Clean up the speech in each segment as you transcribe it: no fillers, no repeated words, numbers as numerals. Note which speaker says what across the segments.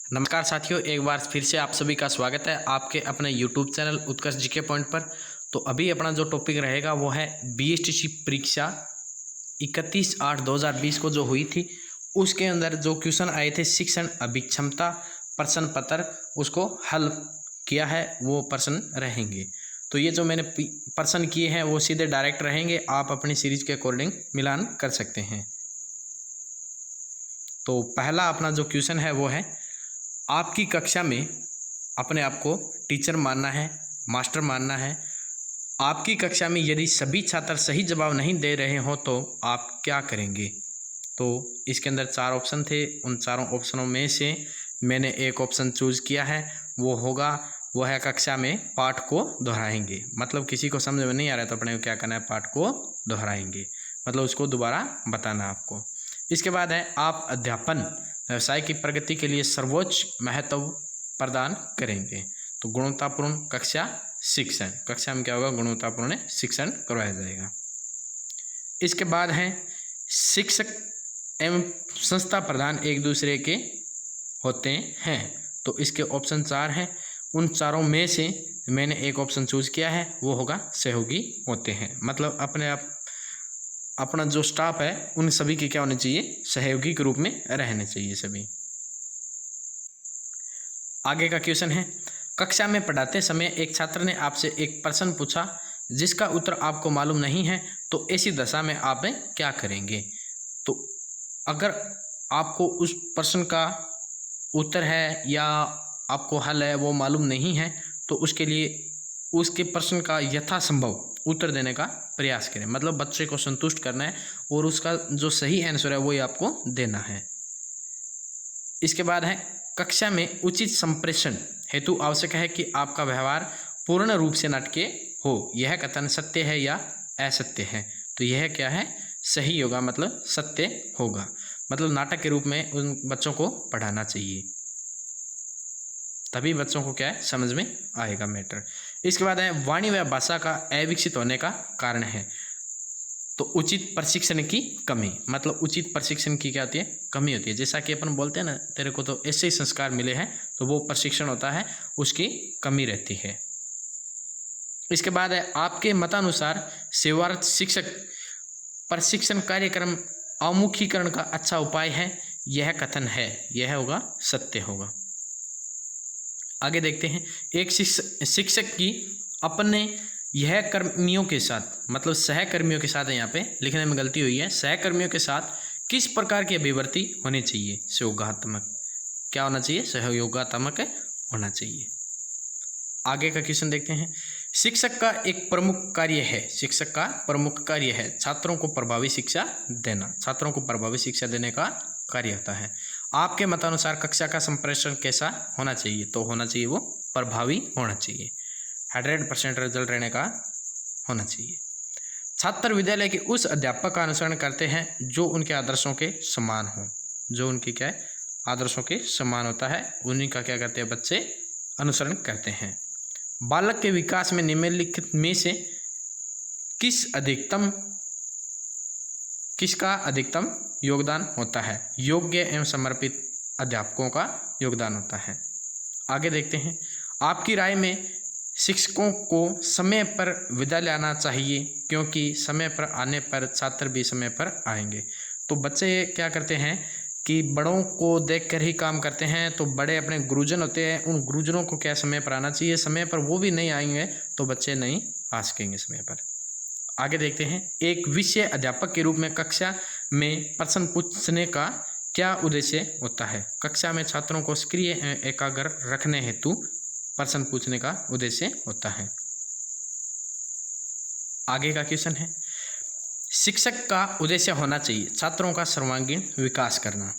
Speaker 1: नमस्कार साथियों, एक बार फिर से आप सभी का स्वागत है आपके अपने YouTube चैनल उत्कर्ष जीके पॉइंट पर। तो अभी अपना जो टॉपिक रहेगा वो है बीएसटीसी परीक्षा 31/8/2020 को जो हुई थी, उसके अंदर जो क्वेश्चन आए थे शिक्षण अभिक्षमता प्रश्न पत्र, उसको हल किया है वो प्रश्न रहेंगे। तो ये जो मैंने प्रश्न किए हैं वो सीधे डायरेक्ट रहेंगे, आप अपनी सीरीज के अकॉर्डिंग मिलान कर सकते हैं। तो पहला अपना जो क्वेश्चन है वो है, आपकी कक्षा में अपने आप को टीचर मानना है, मास्टर मानना है। आपकी कक्षा में यदि सभी छात्र सही जवाब नहीं दे रहे हो तो आप क्या करेंगे? तो इसके अंदर 4 ऑप्शन थे, उन चारों ऑप्शनों में से मैंने एक ऑप्शन चूज किया है, वो है कक्षा में पाठ को दोहराएंगे। मतलब किसी को समझ में नहीं आ रहा है तो अपने को क्या करना है, पाठ को दोहराएंगे, मतलब उसको दोबारा बताना आपको। इसके बाद है, आप अध्यापन व्यवसाय की प्रगति के लिए सर्वोच्च महत्व प्रदान करेंगे। तो गुणवत्तापूर्ण कक्षा शिक्षण, कक्षा में क्या होगा, गुणवत्तापूर्ण शिक्षण करवाया जाएगा। इसके बाद है, शिक्षक एवं संस्था प्रधान एक दूसरे के होते हैं। तो इसके ऑप्शन 4 हैं, उन चारों में से मैंने एक ऑप्शन चूज किया है, वो होगा सहयोगी होते हैं। मतलब अपना जो स्टाफ है उन सभी के क्या होने चाहिए, सहयोगी के रूप में रहने चाहिए सभी। आगे का क्वेश्चन है, कक्षा में पढ़ाते समय एक छात्र ने आपसे एक प्रश्न पूछा जिसका उत्तर आपको मालूम नहीं है, तो ऐसी दशा में आप क्या करेंगे? तो अगर आपको उस प्रश्न का उत्तर है या आपको हल है वो मालूम नहीं है, तो उसके लिए उसके प्रश्न का यथासंभव उत्तर देने का प्रयास करें। मतलब बच्चे को संतुष्ट करना है और उसका जो सही आंसर है वही आपको देना है। इसके बाद है, कक्षा में उचित संप्रेषण हेतु आवश्यक है कि आपका व्यवहार पूर्ण रूप से नाटकीय हो। यह कथन सत्य है या असत्य है? तो यह क्या है, सही होगा, मतलब सत्य होगा। मतलब नाटक के रूप में उन बच्चों को पढ़ाना चाहिए, तभी बच्चों को क्या है समझ में आएगा मैटर। इसके बाद है, वाणी व भाषा का अविकसित होने का कारण है। तो उचित प्रशिक्षण की कमी, मतलब उचित प्रशिक्षण की क्या होती है, कमी होती है। जैसा कि अपन बोलते हैं ना, तेरे को तो ऐसे ही संस्कार मिले हैं, तो वो प्रशिक्षण होता है, उसकी कमी रहती है। इसके बाद है, आपके मतानुसार सेवारत शिक्षक प्रशिक्षण कार्यक्रम अवमुखीकरण का अच्छा उपाय है। यह कथन है, यह होगा सत्य होगा। आगे देखते हैं, एक शिक्षक की अपने यह कर्मियों के साथ, मतलब सहकर्मियों के साथ है, यहाँ पे लिखने में गलती हुई है, सहकर्मियों के साथ किस प्रकार की अभिव्यक्ति होनी चाहिए? सहयोगात्मक। क्या होना चाहिए? सहयोगात्मक होना चाहिए। आगे का क्वेश्चन देखते हैं, शिक्षक का एक प्रमुख कार्य है, शिक्षक का प्रमुख कार्य है छात्रों को प्रभावी शिक्षा देना। छात्रों को प्रभावी शिक्षा देने का कार्य होता है। आपके मतानुसार कक्षा का संप्रेषण कैसा होना चाहिए? तो होना चाहिए वो प्रभावी होना चाहिए, 100% रिजल्ट रहने का होना चाहिए। छात्र विद्यालय के उस अध्यापक का अनुसरण करते हैं जो उनके आदर्शों के समान हो। जो उनकी क्या है, आदर्शों के समान होता है, उन्हीं का क्या करते हैं बच्चे, अनुसरण करते हैं। बालक के विकास में निम्नलिखित में से किसका अधिकतम योगदान होता है? योग्य एवं समर्पित अध्यापकों का योगदान होता है। आगे देखते हैं, आपकी राय में शिक्षकों को समय पर विद्यालय आना चाहिए क्योंकि समय पर आने पर छात्र भी समय पर आएंगे। तो बच्चे क्या करते हैं कि बड़ों को देखकर ही काम करते हैं। तो बड़े अपने गुरुजन होते हैं, उन गुरुजनों को क्या समय पर आना चाहिए, समय पर वो भी नहीं आएंगे तो बच्चे नहीं आ सकेंगे समय पर। आगे देखते हैं, एक विषय अध्यापक के रूप में कक्षा में प्रश्न पूछने का क्या उद्देश्य होता है? कक्षा में छात्रों को सक्रिय एकाग्र रखने हेतु प्रश्न पूछने का उद्देश्य होता है। आगे का क्वेश्चन है, शिक्षक का उद्देश्य होना चाहिए छात्रों का सर्वांगीण विकास करना।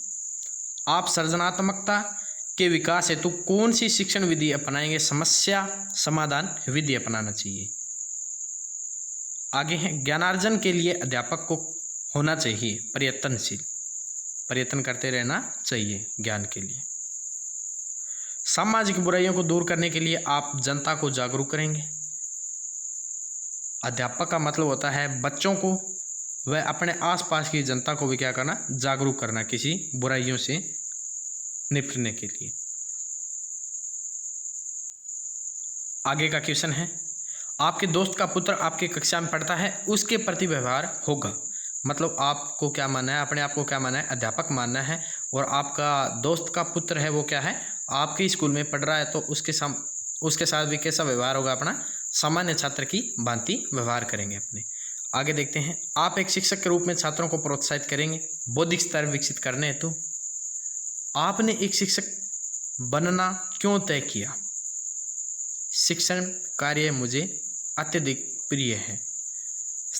Speaker 1: आप सृजनात्मकता के विकास हेतु कौन सी शिक्षण विधि अपनाएंगे? समस्या समाधान विधि अपनाना चाहिए। आगे है, ज्ञानार्जन के लिए अध्यापक को होना चाहिए प्रयत्नशील, प्रयत्न करते रहना चाहिए ज्ञान के लिए। सामाजिक बुराइयों को दूर करने के लिए आप जनता को जागरूक करेंगे। अध्यापक का मतलब होता है बच्चों को व अपने आसपास की जनता को भी क्या करना, जागरूक करना किसी बुराइयों से निपटने के लिए। आगे का क्वेश्चन है, आपके दोस्त का पुत्र आपकी कक्षा में पढ़ता है, उसके प्रति व्यवहार होगा। मतलब आपको क्या मानना है, अपने आप को क्या मानना है, अध्यापक मानना है, और आपका दोस्त का पुत्र है वो क्या है, आपके स्कूल में पढ़ रहा है, तो उसके साथ भी कैसा व्यवहार होगा, अपना सामान्य छात्र की भांति व्यवहार करेंगे अपने। आगे देखते हैं, आप एक शिक्षक के रूप में छात्रों को प्रोत्साहित करेंगे बौद्धिक स्तर विकसित करने हेतु। आपने एक शिक्षक बनना क्यों तय किया? शिक्षण कार्य मुझे अत्यधिक प्रिय है।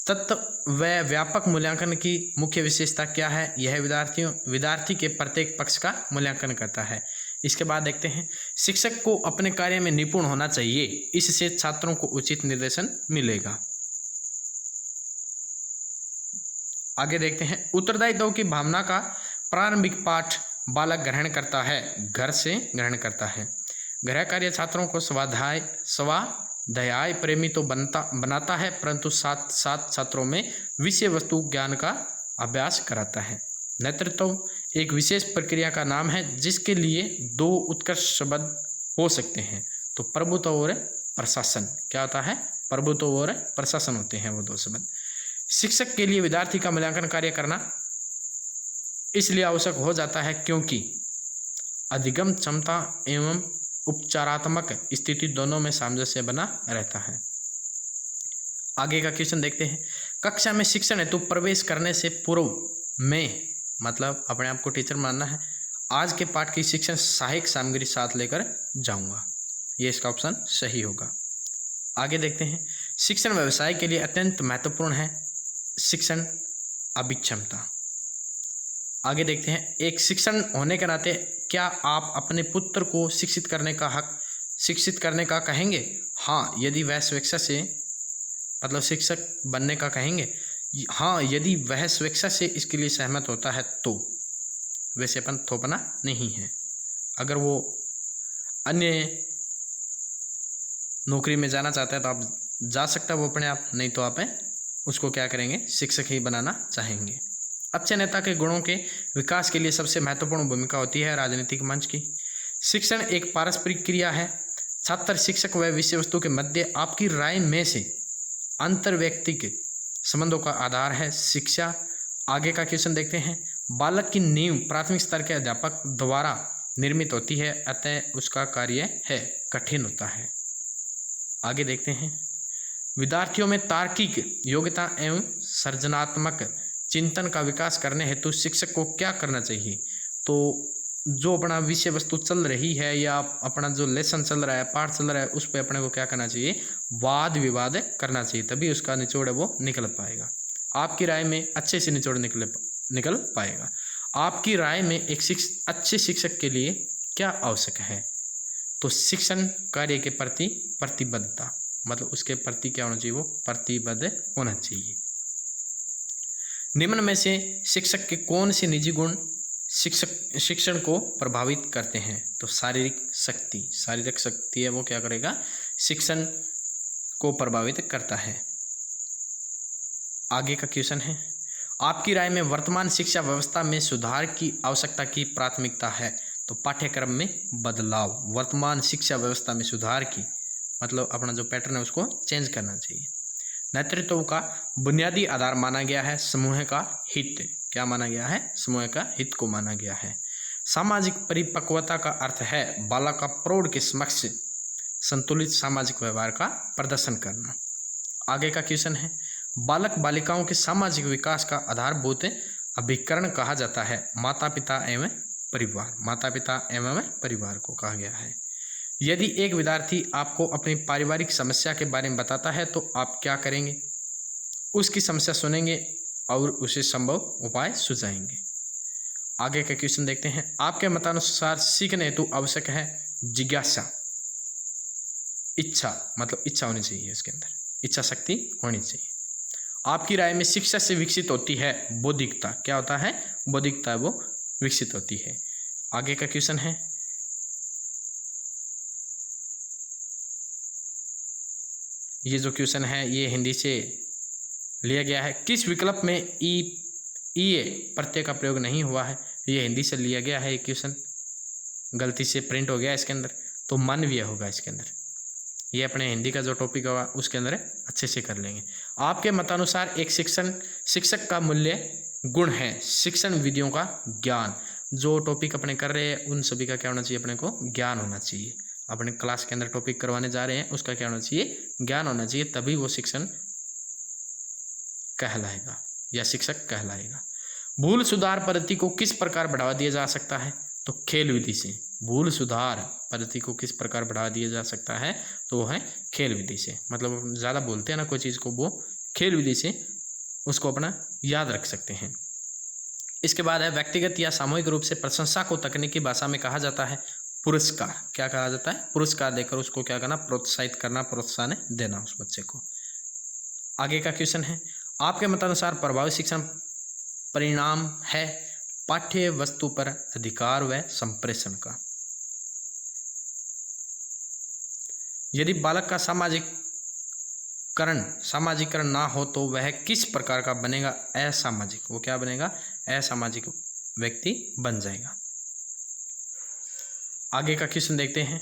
Speaker 1: तत्व व व्यापक मूल्यांकन की मुख्य विशेषता क्या है? यह विद्यार्थी के प्रत्येक पक्ष का मूल्यांकन करता है। इसके बाद देखते हैं, शिक्षक को अपने कार्य में निपुण होना चाहिए, इससे छात्रों को उचित निर्देशन मिलेगा। आगे देखते हैं, उत्तरदायित्व की भावना का प्रारंभिक पाठ बालक ग्रहण करता है, घर से ग्रहण करता है। गृह कार्य छात्रों को स्वाध्याय प्रेमी तो बनाता है, परंतु साथ साथ छात्रों में विषय वस्तु ज्ञान का अभ्यास कराता है। नेतृत्व एक विशेष प्रक्रिया का नाम है जिसके लिए दो उत्कृष्ट शब्द हो सकते हैं। तो प्रभुत्व और प्रशासन क्या होता है? प्रभुत्व और प्रशासन होते हैं वो दो शब्द। शिक्षक के लिए विद्यार्थी का मूल्यांकन कार्य करना इसलिए आवश्यक हो जाता है क्योंकि अधिगम क्षमता एवं उपचारात्मक स्थिति दोनों में सामंजस्य बना रहता है। आगे का क्वेश्चन देखते हैं, कक्षा में शिक्षण हेतु प्रवेश करने से पूर्व में, मतलब अपने आप को टीचर मानना है, आज के पाठ की शिक्षण सहायक सामग्री साथ लेकर जाऊंगा। ये इसका ऑप्शन सही होगा। आगे देखते हैं, शिक्षण व्यवसाय के लिए अत्यंत महत्वपूर्ण है शिक्षण अभिक्षमता। आगे देखते हैं, एक शिक्षण होने के नाते क्या आप अपने पुत्र को शिक्षित करने का कहेंगे? हाँ, यदि वह स्वेच्छा से, मतलब शिक्षक बनने का कहेंगे। हाँ, यदि वह स्वेच्छा से इसके लिए सहमत होता है तो। वैसे अपन थोपना नहीं है। अगर वो अन्य नौकरी में जाना चाहता है तो आप जा सकता है वो अपने आप, नहीं तो आप उसको क्या करेंगे, शिक्षक ही बनाना चाहेंगे। अच्छे नेता के गुणों के विकास के लिए सबसे महत्वपूर्ण भूमिका होती है राजनीतिक मंच की। शिक्षण एक पारस्परिक क्रिया है। छात्र, शिक्षक व विषय वस्तु के मध्य आपकी राय में से अंतर्व्यक्तिक संबंधों का आधार है शिक्षा। आगे का क्वेश्चन देखते हैं, बालक की नींव प्राथमिक स्तर के अध्यापक द्वारा निर्मित होती है, अतः उसका कार्य है कठिन होता है। आगे देखते हैं, विद्यार्थियों में तार्किक योग्यता एवं सृजनात्मक चिंतन का विकास करने हेतु शिक्षक को क्या करना चाहिए? तो जो अपना विषय वस्तु चल रही है या अपना जो लेसन चल रहा है, पाठ चल रहा है, उस पर अपने को क्या करना चाहिए, वाद विवाद करना चाहिए, तभी उसका निचोड़ है वो निकल पाएगा। आपकी राय में अच्छे से निचोड़ निकल पाएगा। आपकी राय में एक अच्छे शिक्षक के लिए क्या आवश्यक है? तो शिक्षण कार्य के प्रति प्रतिबद्धता, मतलब उसके प्रति क्या होना चाहिए, वो प्रतिबद्ध होना चाहिए। निम्न में से शिक्षक के कौन से निजी गुण शिक्षण को प्रभावित करते हैं? तो शारीरिक शक्ति है वो क्या करेगा, शिक्षण को प्रभावित करता है। आगे का क्वेश्चन है, आपकी राय में वर्तमान शिक्षा व्यवस्था में सुधार की आवश्यकता की प्राथमिकता है? तो पाठ्यक्रम में बदलाव, वर्तमान शिक्षा व्यवस्था में सुधार की, मतलब अपना जो पैटर्न है उसको चेंज करना चाहिए। नेतृत्व का बुनियादी आधार माना गया है समूह का हित। क्या माना गया है? समूह का हित को माना गया है। सामाजिक परिपक्वता का अर्थ है बालक का प्रौढ़ के समक्ष संतुलित सामाजिक व्यवहार का प्रदर्शन करना। आगे का क्वेश्चन है, बालक बालिकाओं के सामाजिक विकास का आधारभूत अभिकरण कहा जाता है माता पिता एवं परिवार। माता पिता एवं परिवार को कहा गया है। यदि एक विद्यार्थी आपको अपनी पारिवारिक समस्या के बारे में बताता है तो आप क्या करेंगे? उसकी समस्या सुनेंगे और उसे संभव उपाय सुझाएंगे। आगे का क्वेश्चन देखते हैं, आपके मतानुसार सीखने हेतु आवश्यक है जिज्ञासा, इच्छा, मतलब इच्छा होनी चाहिए, उसके अंदर इच्छा शक्ति होनी चाहिए। आपकी राय में शिक्षा से विकसित होती है बौद्धिकता। क्या होता है? बौद्धिकता वो विकसित होती है। आगे का क्वेश्चन है, ये जो क्वेश्चन है ये हिंदी से लिया गया है। किस विकल्प में ई प्रत्यय का प्रयोग नहीं हुआ है? ये हिंदी से लिया गया है। ये क्वेश्चन गलती से प्रिंट हो गया इसके अंदर, तो मानवीय होगा इसके अंदर। ये अपने हिंदी का जो टॉपिक होगा उसके अंदर अच्छे से कर लेंगे। आपके मतानुसार एक शिक्षक का मूल्य गुण है शिक्षण विधियों का ज्ञान। जो टॉपिक अपने कर रहे हैं उन सभी का क्या होना चाहिए, अपने को ज्ञान होना चाहिए। अपने क्लास के अंदर टॉपिक करवाने जा रहे हैं उसका क्या होना चाहिए, ज्ञान होना चाहिए, तभी वो शिक्षण कहलाएगा या शिक्षक कहलाएगा। भूल सुधार पद्धति को किस प्रकार बढ़ावा दिया जा सकता है, तो खेल विधि से। भूल सुधार पद्धति को किस प्रकार बढ़ावा दिया जा सकता है, तो वो है खेल विधि से। मतलब ज़्यादा बोलते हैं ना कोई चीज़ को, वो खेल विधि से उसको अपना याद रख सकते हैं। इसके बाद है व्यक्तिगत या सामूहिक रूप से प्रशंसा को तकनीकी भाषा में कहा जाता है पुरस्कार। क्या कहा जाता है, पुरस्कार देकर उसको क्या करना, प्रोत्साहित करना, प्रोत्साहन देना उस बच्चे को। आगे का क्वेश्चन है, आपके मतानुसार प्रभावी शिक्षण परिणाम है पाठ्य वस्तु पर अधिकार व संप्रेषण का। यदि बालक का सामाजिकरण ना हो तो वह किस प्रकार का बनेगा, असामाजिक। वो क्या बनेगा, असामाजिक व्यक्ति बन जाएगा। आगे का क्वेश्चन देखते हैं।